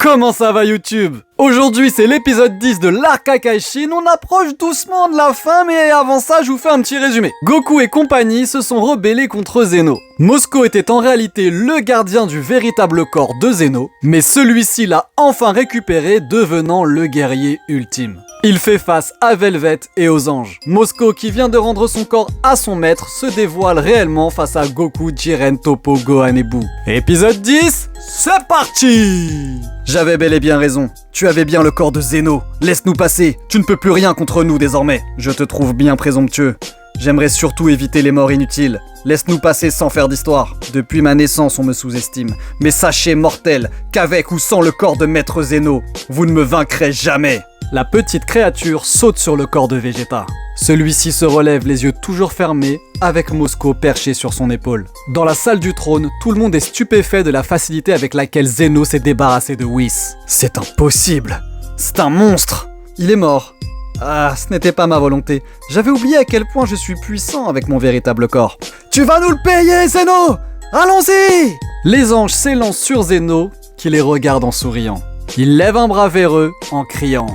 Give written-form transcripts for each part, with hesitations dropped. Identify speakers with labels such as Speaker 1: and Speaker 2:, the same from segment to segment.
Speaker 1: Comment ça va YouTube? Aujourd'hui c'est l'épisode 10 de l'Arc Akaishin, on approche doucement de la fin mais avant ça je vous fais un petit résumé. Goku et compagnie se sont rebellés contre Zeno. Mosco était en réalité le gardien du véritable corps de Zeno, mais celui-ci l'a enfin récupéré devenant le guerrier ultime. Il fait face à Velvet et aux anges. Mosco, qui vient de rendre son corps à son maître, se dévoile réellement face à Goku, Jiren, Toppo, Gohan et Boo. Épisode 10, c'est parti! J'avais bel et bien raison. Tu avais bien le corps de Zeno. Laisse-nous passer. Tu ne peux plus rien contre nous désormais. Je te trouve bien présomptueux. J'aimerais surtout éviter les morts inutiles. Laisse-nous passer sans faire d'histoire. Depuis ma naissance, on me sous-estime. Mais sachez, mortel, qu'avec ou sans le corps de Maître Zeno, vous ne me vaincrez jamais. La petite créature saute sur le corps de Vegeta. Celui-ci se relève les yeux toujours fermés, avec Mosco perché sur son épaule. Dans la salle du trône, tout le monde est stupéfait de la facilité avec laquelle Zeno s'est débarrassé de Whis. C'est impossible. C'est un monstre. Il est mort. Ah, ce n'était pas ma volonté. J'avais oublié à quel point je suis puissant avec mon véritable corps. Tu vas nous le payer, Zeno! Allons-y! Les anges s'élancent sur Zeno, qui les regarde en souriant. Il lève un bras vers eux en criant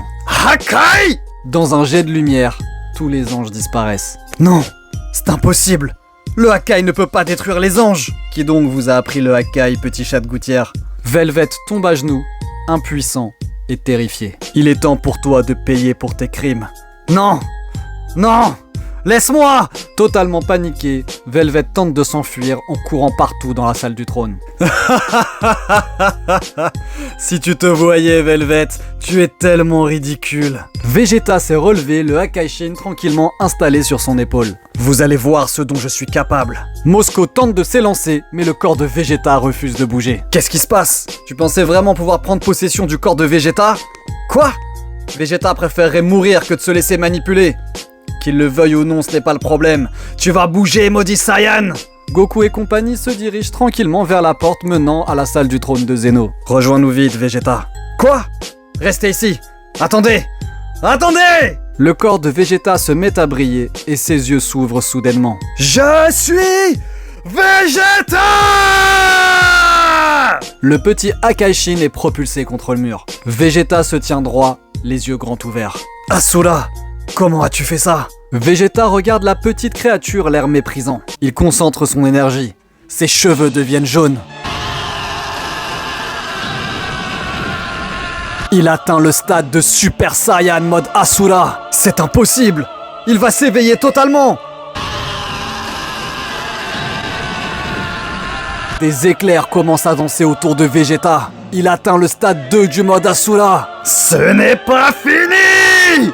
Speaker 1: Hakai! Dans un jet de lumière, tous les anges disparaissent. Non, c'est impossible. Le Hakai ne peut pas détruire les anges. Qui donc vous a appris le Hakai, petit chat de gouttière? Velvet tombe à genoux, impuissant et terrifié. Il est temps pour toi de payer pour tes crimes. Non! Non! Laisse-moi! Totalement paniqué, Velvet tente de s'enfuir en courant partout dans la salle du trône. Si tu te voyais, Velvet, tu es tellement ridicule. Vegeta s'est relevé, le Akaishin tranquillement installé sur son épaule. Vous allez voir ce dont je suis capable. Mosco tente de s'élancer, mais le corps de Vegeta refuse de bouger. Qu'est-ce qui se passe? Tu pensais vraiment pouvoir prendre possession du corps de Vegeta? Quoi? Vegeta préférerait mourir que de se laisser manipuler. Qu'il le veuille ou non, ce n'est pas le problème. Tu vas bouger, maudit Saiyan! Goku et compagnie se dirigent tranquillement vers la porte menant à la salle du trône de Zeno. Rejoins-nous vite, Vegeta. Quoi? Restez ici! Attendez! Attendez! Le corps de Vegeta se met à briller et ses yeux s'ouvrent soudainement. Je suis Vegeta! Le petit Akaishin est propulsé contre le mur. Vegeta se tient droit, les yeux grands ouverts. Asura! Comment as-tu fait ça? Vegeta regarde la petite créature, l'air méprisant. Il concentre son énergie. Ses cheveux deviennent jaunes. Il atteint le stade de Super Saiyan mode Asura. C'est impossible. Il va s'éveiller totalement. Des éclairs commencent à danser autour de Vegeta. Il atteint le stade 2 du mode Asura. Ce n'est pas fini!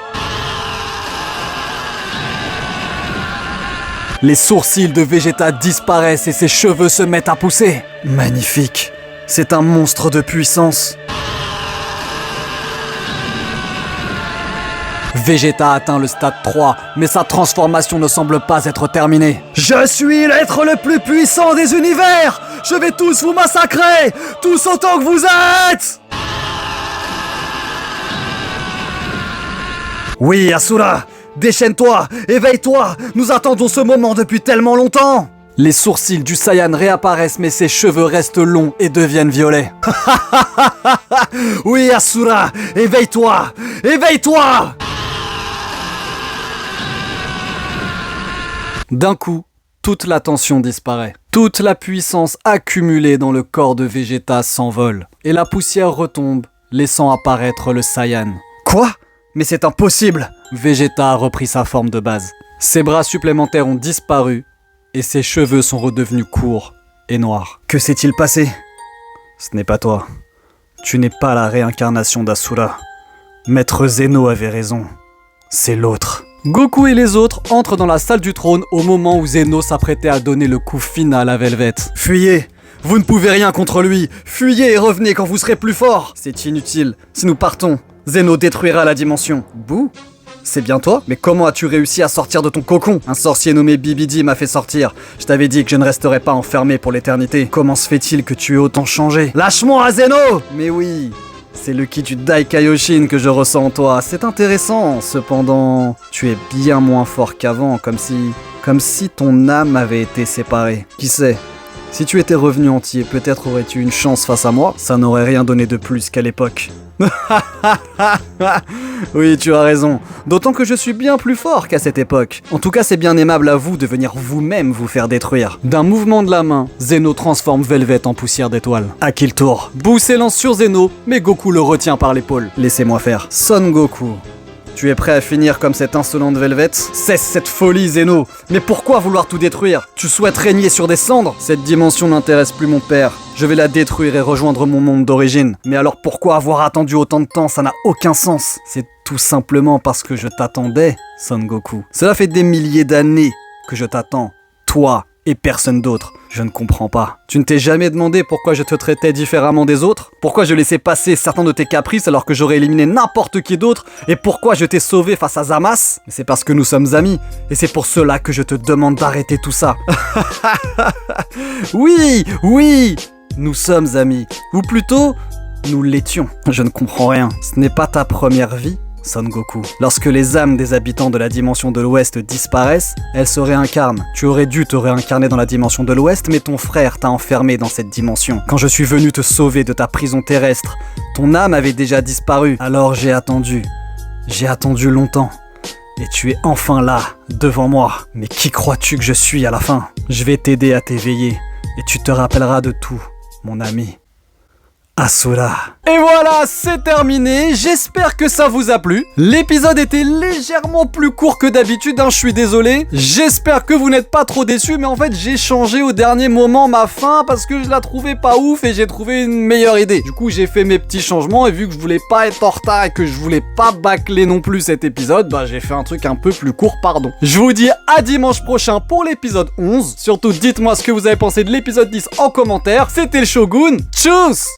Speaker 1: Les sourcils de Vegeta disparaissent et ses cheveux se mettent à pousser. Magnifique. C'est un monstre de puissance. Vegeta atteint le stade 3, mais sa transformation ne semble pas être terminée. Je suis l'être le plus puissant des univers! Je vais tous vous massacrer! Tous autant que vous êtes! Oui, Asura! Déchaîne-toi! Éveille-toi! Nous attendons ce moment depuis tellement longtemps! Les sourcils du Saiyan réapparaissent mais ses cheveux restent longs et deviennent violets. Oui, Asura! Éveille-toi! Éveille-toi! D'un coup, toute la tension disparaît. Toute la puissance accumulée dans le corps de Vegeta s'envole. Et la poussière retombe, laissant apparaître le Saiyan. Quoi? Mais c'est impossible! Vegeta a repris sa forme de base. Ses bras supplémentaires ont disparu et ses cheveux sont redevenus courts et noirs. Que s'est-il passé? Ce n'est pas toi. Tu n'es pas la réincarnation d'Asura. Maître Zeno avait raison. C'est l'autre. Goku et les autres entrent dans la salle du trône au moment où Zeno s'apprêtait à donner le coup final à Velvet. Fuyez! Vous ne pouvez rien contre lui! Fuyez et revenez quand vous serez plus fort! C'est inutile. Si nous partons, Zeno détruira la dimension. Bouh! C'est bien toi? Mais comment as-tu réussi à sortir de ton cocon? Un sorcier nommé Bibidi m'a fait sortir. Je t'avais dit que je ne resterais pas enfermé pour l'éternité. Comment se fait-il que tu aies autant changé? Lâche-moi, Zeno! Mais oui, c'est le ki du Dai Kaioshin que je ressens en toi. C'est intéressant. Cependant, tu es bien moins fort qu'avant, comme si ton âme avait été séparée. Qui sait? Si tu étais revenu entier, peut-être aurais-tu une chance face à moi, ça n'aurait rien donné de plus qu'à l'époque. Oui, tu as raison. D'autant que je suis bien plus fort qu'à cette époque. En tout cas, c'est bien aimable à vous de venir vous-même vous faire détruire. D'un mouvement de la main, Zeno transforme Velvet en poussière d'étoile. À qui le tour? Boo s'élance sur Zeno, mais Goku le retient par l'épaule. Laissez-moi faire. Son Goku. Tu es prêt à finir comme cette insolente Velvet? Cesse cette folie, Zeno! Mais pourquoi vouloir tout détruire? Tu souhaites régner sur des cendres? Cette dimension n'intéresse plus mon père. Je vais la détruire et rejoindre mon monde d'origine. Mais alors pourquoi avoir attendu autant de temps? Ça n'a aucun sens. C'est tout simplement parce que je t'attendais, Son Goku. Cela fait des milliers d'années que je t'attends. Toi et personne d'autre. Je ne comprends pas. Tu ne t'es jamais demandé pourquoi je te traitais différemment des autres? Pourquoi je laissais passer certains de tes caprices alors que j'aurais éliminé n'importe qui d'autre? Et pourquoi je t'ai sauvé face à Zamasu? Mais c'est parce que nous sommes amis. Et c'est pour cela que je te demande d'arrêter tout ça. Oui, oui, nous sommes amis. Ou plutôt, nous l'étions. Je ne comprends rien. Ce n'est pas ta première vie, Son Goku. Lorsque les âmes des habitants de la dimension de l'Ouest disparaissent, elles se réincarnent. Tu aurais dû te réincarner dans la dimension de l'Ouest, mais ton frère t'a enfermé dans cette dimension. Quand je suis venu te sauver de ta prison terrestre, ton âme avait déjà disparu. Alors j'ai attendu. J'ai attendu longtemps. Et tu es enfin là, devant moi. Mais qui crois-tu que je suis à la fin? Je vais t'aider à t'éveiller. Et tu te rappelleras de tout, mon ami. Asura. Et voilà, c'est terminé. J'espère que ça vous a plu. L'épisode était légèrement plus court que d'habitude, je suis désolé. J'espère que vous n'êtes pas trop déçus, mais en fait, j'ai changé au dernier moment ma fin parce que je la trouvais pas ouf et j'ai trouvé une meilleure idée. Du coup, j'ai fait mes petits changements et vu que je voulais pas être en retard et que je voulais pas bâcler non plus cet épisode, bah j'ai fait un truc un peu plus court, pardon. Je vous dis à dimanche prochain pour l'épisode 11. Surtout, dites-moi ce que vous avez pensé de l'épisode 10 en commentaire. C'était le Shogun. Tchuss!